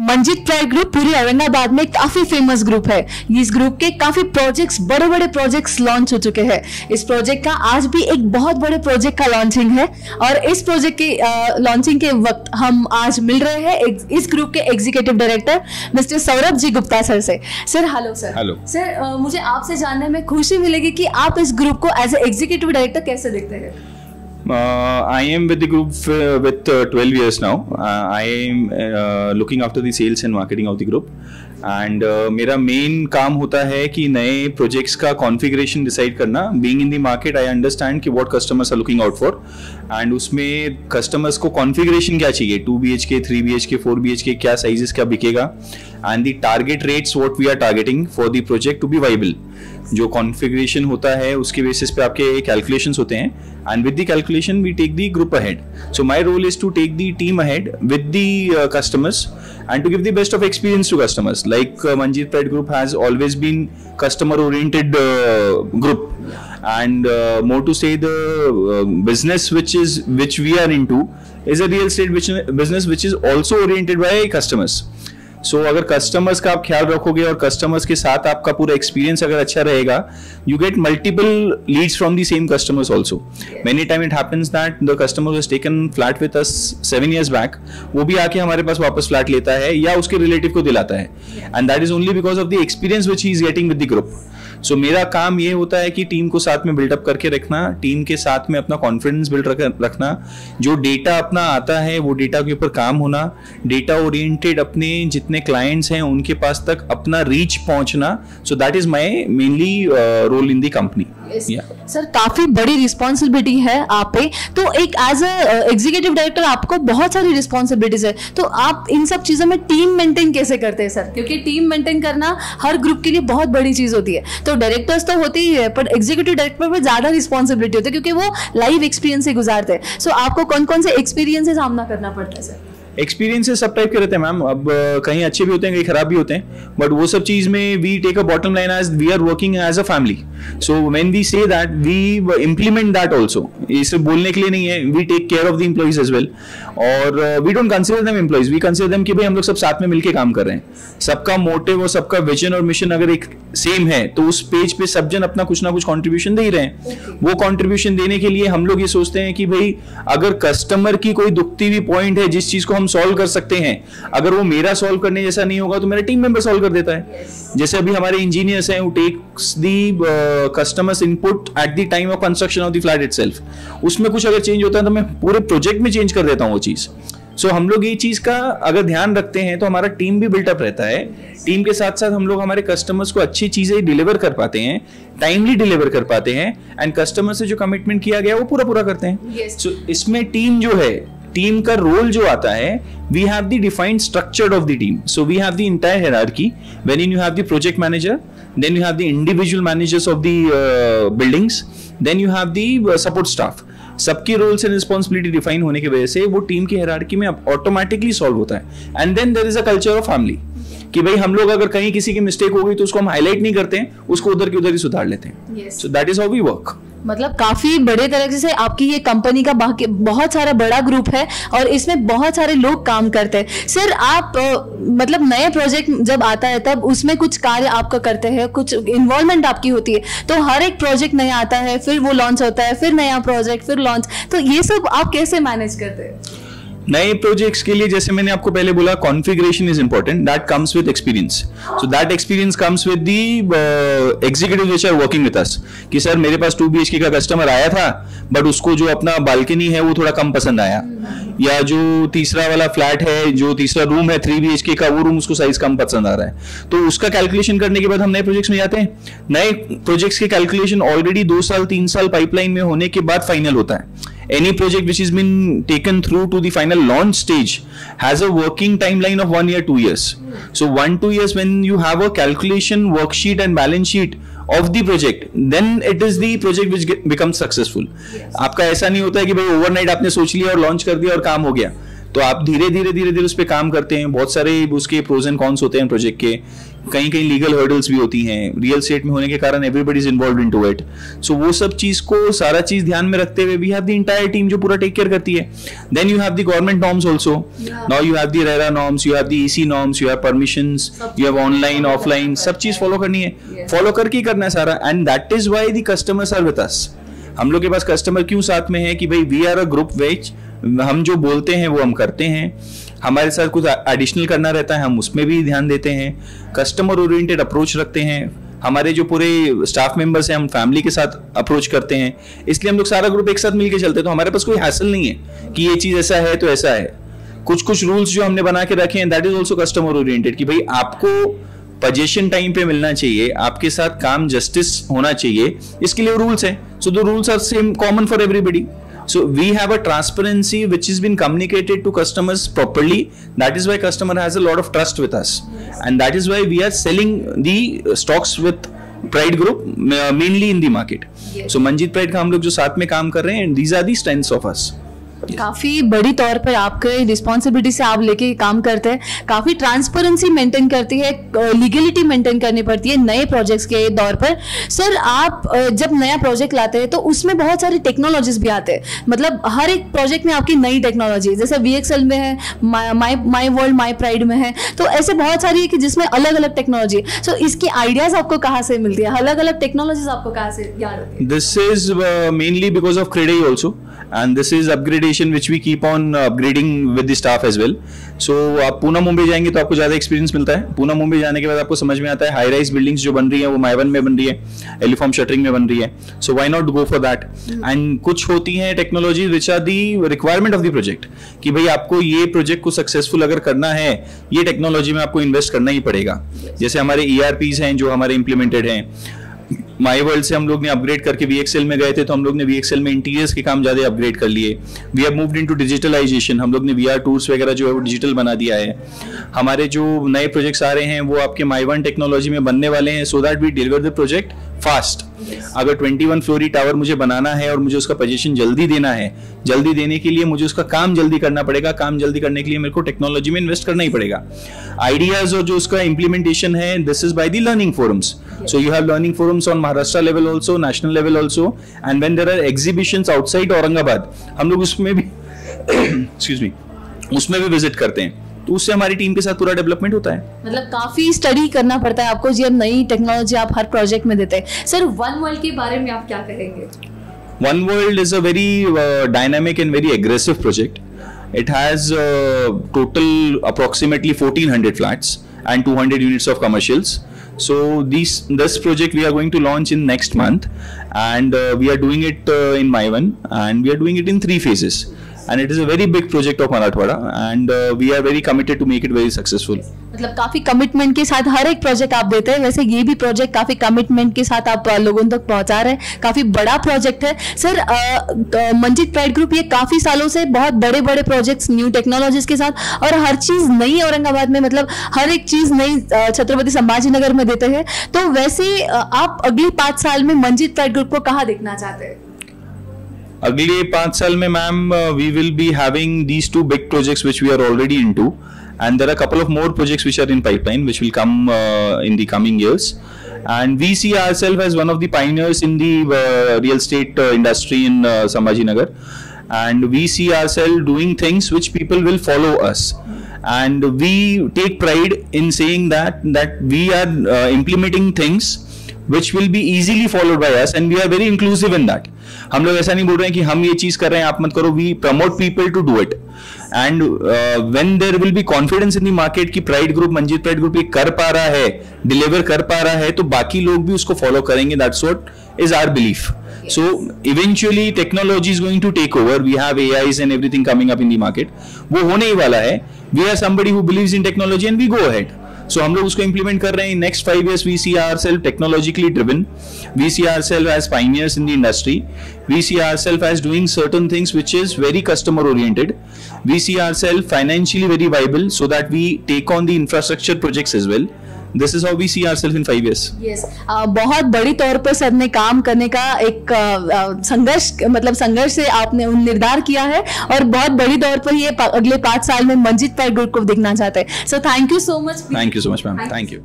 Manjeet pride group पूरे औरंगाबाद में काफी फेमस ग्रुप है। इस ग्रुप के काफी प्रोजेक्ट्स, बड़े बड़े प्रोजेक्ट्स लॉन्च हो चुके हैं। इस प्रोजेक्ट का आज भी एक बहुत बड़े प्रोजेक्ट का लॉन्चिंग है और इस प्रोजेक्ट के लॉन्चिंग के वक्त हम आज मिल रहे हैं इस ग्रुप के executive director mister Saurabh ji Gupta sir से। Sir hello sir. Hello sir, मुझे आपसे जानने में खुशी मिलेगी कि आप इस ग्रुप को एज ए एग्जीक्यूटिव डायरेक्टर कैसे देखते हैं? I am with the group with 12 years now. I am looking after the sales and marketing of the group. And मेरा मेन काम होता है कि नए प्रोजेक्ट्स का कॉन्फ़िगरेशन डिसाइड करना। Being in the market I understand कि what customers are looking out for and उसमें कस्टमर्स को कॉन्फ़िगरेशन क्या चाहिए, 2 BHK, 3 BHK, 4 BHK, क्या साइजेस क्या बिकेगा and the target rates what we are targeting for the project to be viable. जो configuration होता है उसके बेसिस पे आपके कैलकुलेशंस होते हैं and with the calculation we take the group ahead. So my role is to take the team ahead with the customers and to give the best of experience to customers. Like Manjeet Pride Group has always been customer oriented group and more to say the business which we are into is a real estate business which is also oriented by customers. सो अगर customers का आप ख्याल रखोगे और customers के साथ आपका पूरा एक्सपीरियंस अगर अच्छा रहेगा, you get multiple leads from the same customers also. Many time it happens that the customer has taken flat with us 7 years बैक, वो भी आके हमारे पास वापस फ्लैट लेता है या उसके रिलेटिव को दिलाता है and that is only because of the experience which he is getting with the group. So मेरा काम ये होता है कि टीम को साथ में बिल्डअप करके रखना, टीम के साथ में अपना कॉन्फिडेंस बिल्ड रखना, जो डेटा अपना आता है वो डेटा के ऊपर काम होना, डेटा ओरिएंटेड अपने जितने क्लाइंट्स हैं उनके पास तक अपना रीच पहुंचना। So that is my mainly role in the company. Sir, काफी बड़ी रिस्पॉन्सिबिलिटी है आप पे, तो एक एज अ एग्जीक्यूटिव डायरेक्टर आपको बहुत सारी रिस्पॉन्सिबिलिटीज है, तो आप इन सब चीजों में टीम मेंटेन कैसे करते हैं सर? क्योंकि टीम मेंटेन करना हर ग्रुप के लिए बहुत बड़ी चीज होती है। तो डायरेक्टर्स तो होते ही है पर एग्जीक्यूटिव डायरेक्टर पर ज्यादा रिस्पॉन्सिबिलिटी होती है क्योंकि वो लाइव एक्सपीरियंस से गुजारते हैं। सो आपको कौन कौन से एक्सपीरियंस से सामना करना पड़ता है सर? एक्सपीरियंसेस सब टाइप के रहते हैं मैम। अब कहीं अच्छे भी होते हैं, कहीं खराब भी होते हैं, बट वो सब चीज में we take a bottom line as we are working as a family. So when we say that we implement that also. इसे बोलने के लिए नहीं है, we take care of the employees as well और we don't consider them employees, we consider them कि भाई हम लोग सब साथ में मिलकर काम कर रहे हैं। सबका मोटिव और सबका विजन और मिशन अगर एक सेम है तो उस पेज पे सब जन अपना कुछ ना कुछ कंट्रीब्यूशन दे ही रहे हैं। वो कंट्रीब्यूशन देने के लिए हम लोग ये सोचते हैं कि भाई अगर कस्टमर की कोई दुखती हुई पॉइंट है जिस चीज को हम सॉल्व कर सकते हैं, अगर वो मेरा सॉल्व करने जैसा नहीं होगा तो मेरा टीम मेंबर सॉल्व कर देता है। जैसे अभी हमारे इंजीनियर्स हैं, who takes the customers input at the time of construction of the flat itself, उसमें कुछ अगर चेंज होता है तो मैं पूरे प्रोजेक्ट में चेंज कर देता हूँ वो चीज। सो हम लोग ये चीज का अगर ध्यान रखते हैं तो हमारा टीम भी बिल्टअप रहता है। टीम के साथ साथ हम लोग हमारे कस्टमर्स को अच्छी चीजें डिलीवर कर पाते हैं, टाइमली डिलीवर कर पाते हैं एंड कस्टमर से जो कमिटमेंट किया गया वो पूरा करते हैं। सो इसमें टीम जो है, टीम का रोल जो आता है, we have the defined structure of the team. So we have the entire hierarchy when you have the project manager, then you have the individual managers of the buildings, then you have the support staff. सबकी roles and responsibility define होने की वजह से वो team की hierarchy में automatically solve होता है। And then there is a culture of family कि भाई हम लोग अगर कहीं किसी की मिस्टेक हो गई तो उसको हम हाईलाइट नहीं करते हैं, उसको उधर की उधर ही सुधार लेते हैं। So that is how we work. मतलब काफी बड़े तरह से आपकी ये कंपनी का बहुत सारा बड़ा ग्रुप है और इसमें बहुत सारे लोग काम करते हैं। सर, आप मतलब नए प्रोजेक्ट जब आता है तब उसमें कुछ कार्य आपका करते हैं, कुछ इन्वॉल्वमेंट आपकी होती है, तो हर एक प्रोजेक्ट नया आता है, फिर वो लॉन्च होता है, फिर नया प्रोजेक्ट, फिर लॉन्च, तो ये सब आप कैसे मैनेज करते हैं? नए प्रोजेक्ट्स के लिए जैसे मैंने आपको पहले बोला, configuration is important, that comes with experience. So that experience comes with the executive which are working with us कि सर मेरे पास 2 BHK का कस्टमर आया था बट उसको जो अपना बालकनी है वो थोड़ा कम पसंद आया, या जो तीसरा वाला फ्लैट है, जो तीसरा रूम है 3 BHK का, वो रूम उसको साइज कम पसंद आ रहा है। तो उसका कैलकुलेशन करने के बाद हम नए प्रोजेक्ट्स में जाते हैं। नए प्रोजेक्ट्स के कैलकुलेशन ऑलरेडी 2 साल 3 साल पाइपलाइन में होने के बाद फाइनल होता है। Any project which has been taken through to the final launch stage has a working timeline of 1 year, 2 years. So 1-2 years when you have a calculation worksheet and balance sheet of the project, then it is the project which becomes successful. आपका ऐसा नहीं होता है कि भाई overnight आपने सोच लिया और लॉन्च कर दिया और काम हो गया। तो आप धीरे धीरे उस पर काम करते हैं। बहुत सारे उसके प्रोज एंड कॉन्स होते हैं प्रोजेक्ट के कहीं कहीं लीगल हर्डल्स भी होती हैं, रियल स्टेट में होने के कारण everybody is involve into it. So वो सब चीज को, सारा चीज ध्यान में रखते हुए we have the entire team जो पूरा टेक केयर करती है। Then you have the government norms also, now you have the RERA norms, you have the EC norms, you have permissions, you have online offline, सब चीज follow करनी है, follow करके ही करना है सारा। And that is why the customers are with us. हम लोग के पास कस्टमर क्यों साथ में है कि भाई we are a group which हम जो बोलते हैं वो हम करते हैं। हमारे साथ कुछ एडिशनल करना रहता है, हम उसमें भी ध्यान देते हैं। कस्टमर ओरिएंटेड अप्रोच रखते हैं। हमारे जो पूरे स्टाफ मेंबर्स हैं, हम फैमिली के साथ अप्रोच करते हैं, इसलिए हम लोग सारा ग्रुप एक साथ मिलकर चलते हैं। तो हमारे पास कोई हासिल नहीं है कि ये चीज ऐसा है तो ऐसा है। कुछ रूल्स जो हमने बना के रखे हैं, that is also customer oriented, कि भाई आपको पोजीशन टाइम पे मिलना चाहिए, आपके साथ काम जस्टिस होना चाहिए, इसके लिए रूल्स है। So the rules are same common for everybody. So we have a transparency which has been communicated to customers properly. That is why customer has a lot of trust with us, and that is why we are selling the stocks with Pride Group mainly in the market. Yes. So Manjeet Pride का हम लोग जो साथ में काम कर रहे हैं, and these are the strengths of us. काफी बड़ी तौर पर आपके रिस्पॉन्सिबिलिटी से आप लेके काम करते हैं, काफी ट्रांसपेरेंसी मेंटेन करती है, लीगलिटी मेंटेन करनी पड़ती है नए प्रोजेक्ट्स के दौर पर। सर, आप जब नया प्रोजेक्ट लाते हैं तो उसमें बहुत सारी टेक्नोलॉजीज भी आते हैं, मतलब हर एक प्रोजेक्ट में आपकी नई टेक्नोलॉजी, जैसे VXL में है, माई वर्ल्ड माई प्राइड में है, तो ऐसे बहुत सारी है कि जिसमें अलग अलग टेक्नोलॉजी। सो इसकी आइडियाज आपको कहाँ से मिलती है, अलग अलग टेक्नोलॉजीज आपको कहाँ से याद होती है? This is mainly because of CREDAI also, and this is upgradation which we keep on upgrading with the staff as well. So आप पूना मुंबई जाएंगे तो आपको ज़्यादा एक्सपीरियंस मिलता है। पूना मुंबई जाने के बाद आपको समझ में आता है हाई राइज बिल्डिंग्स जो बन रही है वो माइवन में बन रही है, एलिफॉर्म शटरिंग में बन रही है। So why not go for that. And कुछ होती हैं technology which are the requirement of the project, कि भाई आपको ये प्रोजेक्ट को सक्सेसफुल अगर करना है, ये टेक्नोलॉजी में आपको इन्वेस्ट करना ही पड़ेगा। जैसे हमारे ERPs हैं जो हमारे इंप्लीमेंटेड हैं, माई वर्ल्ड से हम लोग ने अपग्रेड करके VXL में गए थे, तो हम लोग ने VXL में इंटीरियर्स के काम ज्यादा अपग्रेड कर लिए। We have moved into digitalization, हम लोग ने VR टूर्स वगैरह जो है वो डिजिटल बना दिया है। हमारे जो नए प्रोजेक्ट्स आ रहे हैं वो आपके माई1 टेक्नोलॉजी में बनने वाले हैं, so that we deliver the project fast. अगर 21 फ्लोरी टावर मुझे बनाना है और मुझे उसका पोजीशन जल्दी देना है, जल्दी देने के लिए मुझे उसका काम जल्दी करना पड़ेगा, काम जल्दी करने के लिए मेरे को टेक्नोलॉजी में इन्वेस्ट करना ही पड़ेगा। आइडियाज और जो उसका इंप्लीमेंटेशन है, this is by the learning forums. So you have learning forums on Maharashtra level also, national level also, and when there are exhibitions outside Aurangabad, हम लोग उसमें भी एक्सक्यूज मी उसमें भी विजिट करते हैं, तो उससे हमारी टीम के साथ पूरा डेवलपमेंट होता है। मतलब काफी स्टडी करना पड़ता है आपको, जब नई टेक्नोलॉजी आप हर प्रोजेक्ट में देते हैं। सर, वन वर्ल्ड के बारे में आप क्या कहेंगे? One World is a very dynamic and very aggressive project. It has total approximately 1400 flats and 200 units of commercials. So this project we are going to launch in next month, and we are doing it in Maivan, and we are doing it in 3 phases. And it is a very big project of Marathwada, and we are very committed to make it very successful. मतलब काफी commitment के साथ हर एक project आप देते हैं, वैसे ये भी प्रोजेक्ट काफी कमिटमेंट के साथ आप लोगों तक पहुंचा रहे हैं, काफी बड़ा प्रोजेक्ट है। सर, मंजीत प्राइड ग्रुप ये काफी सालों से बहुत बड़े बड़े प्रोजेक्ट्स न्यू टेक्नोलॉजीज के साथ, और हर चीज नई औरंगाबाद में, मतलब हर एक चीज नई छत्रपति संभाजी नगर में देते हैं। तो वैसे आप अगली 5 साल में मंजीत प्राइड ग्रुप को कहाँ देखना चाहते हैं? अगले 5 साल में ma'am we will be having these 2 big projects which we are already into, and there are a couple of more projects which are in pipeline which will come in the coming years, and we see ourselves as one of the pioneers in the real estate industry in Sambhajinagar, and we see ourselves doing things which people will follow us, and we take pride in saying that we are implementing things which will be easily followed by us, and we are very inclusive in that. हम लोग ऐसा नहीं बोल रहे हैं कि हम ये चीज कर रहे हैं आप मत करो, we promote people to do it, and when there will be confidence in the market कि pride group, Manjeet pride group ये कर पा रहा है, डिलीवर कर पा रहा है, तो बाकी लोग भी उसको फॉलो करेंगे। That's what is our belief. So eventually technology is going to take over. We have AIs and everything coming up in the market. वो होने ही वाला है। We are somebody who believes in technology and we go ahead. So हम लोग उसको implement कर रहे हैं। In next 5 years we see ourselves technologically driven. We see ourselves as pioneers in the industry. We see ourselves as doing certain things which is very customer oriented. We see ourselves financially very viable so that we take on the infrastructure projects as well. This is how we see ourselves in 5 years. Yes. बहुत बड़ी तौर पर sir ने काम करने का एक संघर्ष से आपने निर्धार किया है, और बहुत बड़ी तौर पर ये अगले 5 साल में मंजीत प्राइड ग्रुप को देखना चाहते हैं। So thank you so much. Thank you so much, ma'am. Thank you.